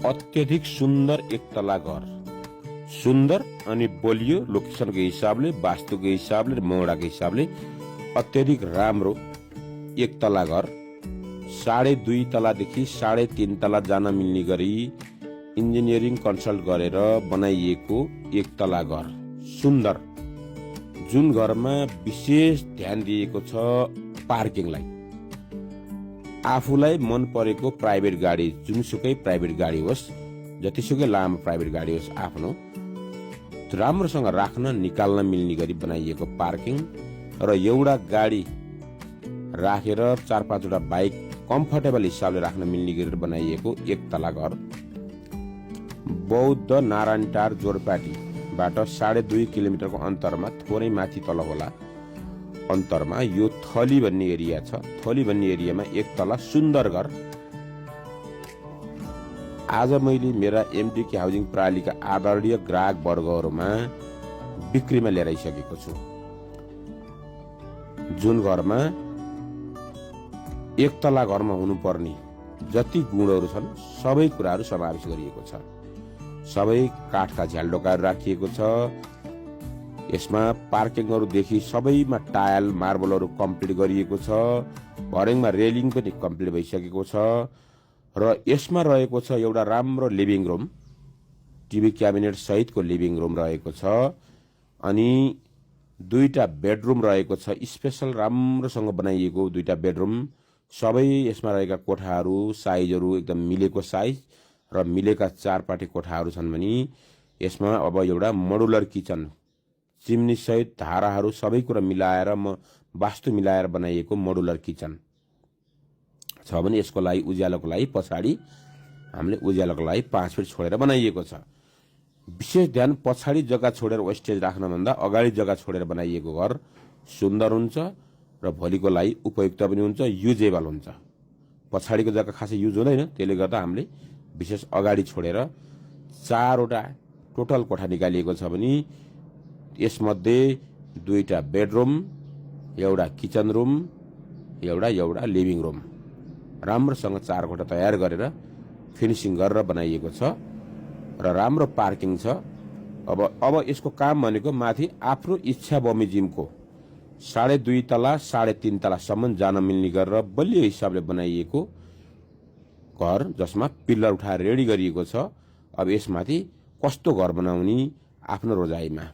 अत्यधिक सुन्दर एक तला घर, सुन्दर अनि बलियो लोकेसनको हिसाबले, वास्तुको हिसाबले, मोडाको हिसाबले अत्यधिक राम्रो एक तला घर, 2.5 तलादेखि 3.5 तला जान मिल्ने गरी इन्जिनियरिङ कन्सल्ट गरेर बनाइएको एक तला घर, सुन्दर, जुन घरमा विशेष ध्यान दिएको छ पार्किङलाई। आफूलाई मन परेको प्राइभेट गाडी, जुनसुकै प्राइभेट गाडी होस्, जतिसुकै लामो प्राइभेट गाडी होस्, आफ्नो राम्रोसँग राख्न निकाल्न मिल्ने गरी बनाइएको पार्किङ र एउटा गाडी राखेर 4-5 वटा बाइक कम्फर्टेबल हिसाबले राख्न मिल्ने गरी बनाइएको एक तला घर, बौद्ध नारायणटार जोरपाटीबाट 2.5 किलोमिटरको अन्तरमा, थोरै माथि तल होला अन्तरमा यो थली भन्ने एरिया छ। थली भन्ने एरियामा एक तला सुन्दर घर आज मैले मेरा एमडिके हाउसिङ प्रणालीका आदरणीय ग्राहक वर्गहरूमा बिक्रीमा लिएर आइसकेको छु। जुन घरमा एक तला घरमा हुनुपर्ने जति गुणहरू छन् सबै कुराहरू समावेश गरिएको छ। सबै काठका झ्यालडोकाहरू राखिएको छ। यसमा पार्किङहरूदेखि सबैमा टायल मार्बलहरू कम्प्लिट गरिएको छ। भर्याङमा रेलिङ पनि कम्प्लिट भइसकेको छ र यसमा रहेको छ एउटा राम्रो लिभिङ रुम, टिभी क्याबिनेट सहितको लिभिङ रुम रहेको छ अनि 2टा बेडरुम रहेको छ। स्पेशल राम्रोसँग बनाइएको 2टा बेडरुम, सबै यसमा रहेका कोठाहरू साइजहरू एकदम मिलेको साइज र मिलेका 4 पाटे कोठाहरू छन् भने यसमा अब एउटा मोडुलर किचन, चिम्नी सहित धाराहरू सबै कुरा मिलाएर वास्तु मिलाएर बनाइएको मोडुलर किचन छ भने यसको लागि उज्यालोको लागि पछाडि हामीले उज्यालोको लागि 5 फिट छोडेर बनाइएको छ। विशेष ध्यान पछाडि जग्गा छोडेर वेस्टेज राख्नभन्दा अगाडि जग्गा छोडेर बनाइएको घर सुन्दर हुन्छ र भोलिको लागि उपयुक्त पनि हुन्छ, युजेबल हुन्छ। पछाडिको जग्गा खासै युज हुँदैन, त्यसले गर्दा हामीले विशेष अगाडि छोडेर 4 वटा टोटल कोठा निकालिएको छ भने यसमध्ये 2टा बेडरुम, एउटा किचन रुम, एउटा लिभिङ रुम राम्रोसँग 4 कोठा तयार गरेर फिनिसिङ गरेर बनाइएको छ र राम्रो पार्किङ छ। अब यसको काम भनेको माथि आफ्नो इच्छा बमोजिमको 2.5 तला 3.5 तलासम्म जान मिल्ने गरेर बलियो हिसाबले बनाइएको घर, जसमा पिल्लर उठाएर रेडी गरिएको छ। अब यसमाथि कस्तो घर बनाउने आफ्नो रोजाइमा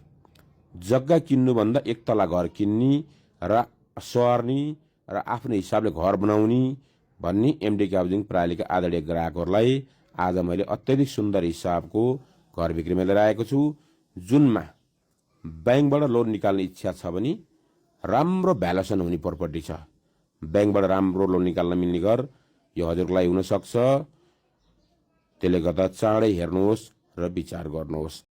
जग्गा किन्नुभन्दा एक तला घर किन्ने र सर्ने र आफ्नो हिसाबले घर बनाउने भन्ने एमडिके हाउसिङ प्रणालीका आदरणीय ग्राहकहरूलाई आज मैले अत्यधिक सुन्दर हिसाबको घर बिक्रीमा लिएर आएको छु। जुनमा ब्याङ्कबाट लोन निकाल्ने इच्छा छ भने राम्रो भ्यालुएसन हुने प्रपर्टी छ। ब्याङ्कबाट राम्रो लोन निकाल्न मिल्ने घर यो हजुरको लागि हुन सक्छ। त्यसले गर्दा चाँडै हेर्नुहोस् र विचार गर्नुहोस्।